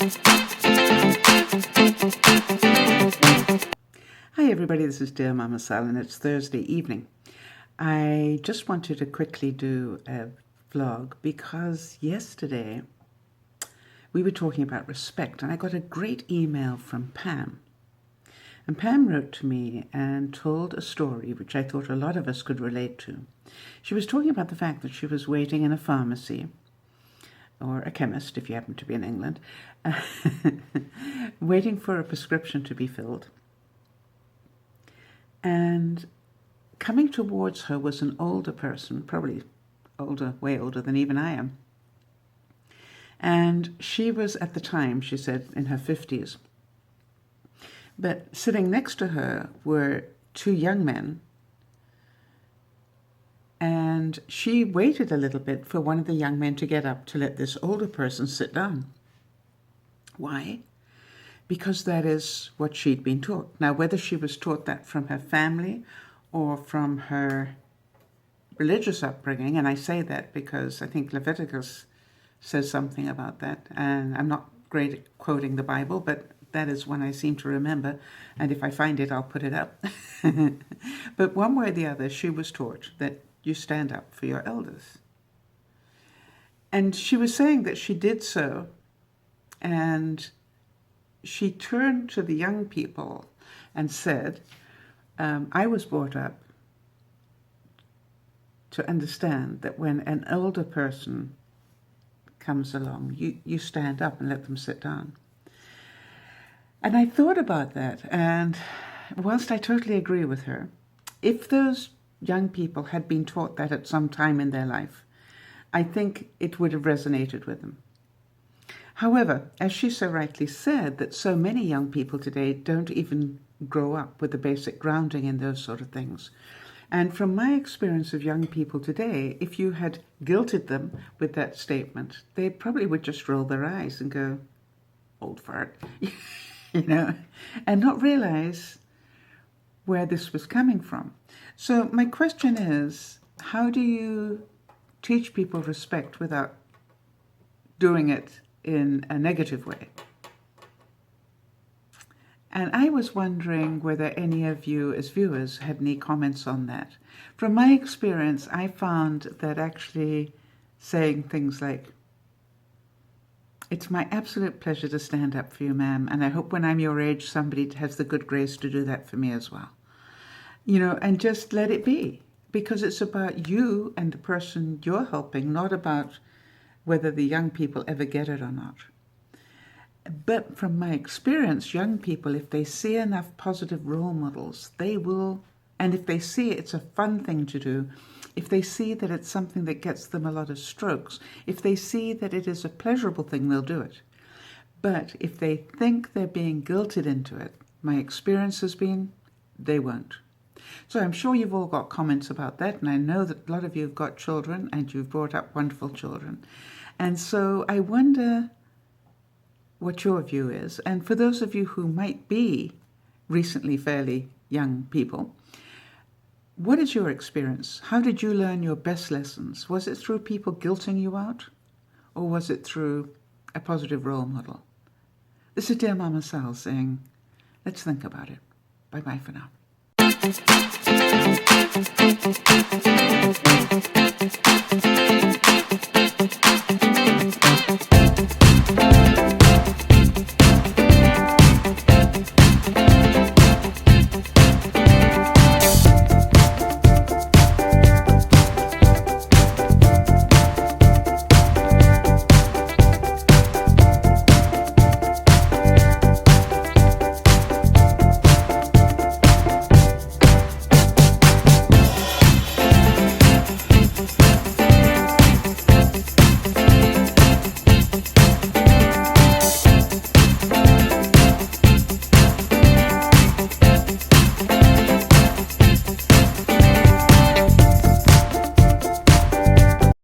Hi everybody, this is DearMamaSal and it's Thursday evening. I just wanted to quickly do a vlog because yesterday we were talking about respect and I got a great email from Pam. And Pam wrote to me and told a story which I thought a lot of us could relate to. She was talking about the fact that she was waiting in a pharmacy, or a chemist if you happen to be in England, waiting for a prescription to be filled. And coming towards her was an older person, probably older, way older than even I am. And she was at the time, she said, in her 50s. But sitting next to her were two young men. And she waited a little bit for one of the young men to get up to let this older person sit down. Why? Because that is what she'd been taught. Now, whether she was taught that from her family or from her religious upbringing, and I say that because I think Leviticus says something about that, and I'm not great at quoting the Bible, but that is one I seem to remember, and if I find it, I'll put it up. But one way or the other, she was taught that you stand up for your elders. And she was saying that she did so, and she turned to the young people and said, I was brought up to understand that when an older person comes along, you stand up and let them sit down. And I thought about that, and whilst I totally agree with her, if those young people had been taught that at some time in their life, I think it would have resonated with them. However, as she so rightly said, that so many young people today don't even grow up with the basic grounding in those sort of things. And from my experience of young people today, if you had guilted them with that statement, they probably would just roll their eyes and go, old fart, and not realize where this was coming from. So my question is, how do you teach people respect without doing it in a negative way? And I was wondering whether any of you as viewers had any comments on that. From my experience, I found that actually saying things like, it's my absolute pleasure to stand up for you, ma'am, and I hope when I'm your age somebody has the good grace to do that for me as well. And just let it be, because it's about you and the person you're helping, not about whether the young people ever get it or not. But from my experience, young people, if they see enough positive role models, they will, and if they see it's a fun thing to do, if they see that it's something that gets them a lot of strokes, if they see that it is a pleasurable thing, they'll do it. But if they think they're being guilted into it, my experience has been, they won't. So I'm sure you've all got comments about that, and I know that a lot of you have got children and you've brought up wonderful children. And so I wonder what your view is. And for those of you who might be recently fairly young people, what is your experience? How did you learn your best lessons? Was it through people guilting you out? Or was it through a positive role model? This is DearMamaSal saying, let's think about it. Bye-bye for now.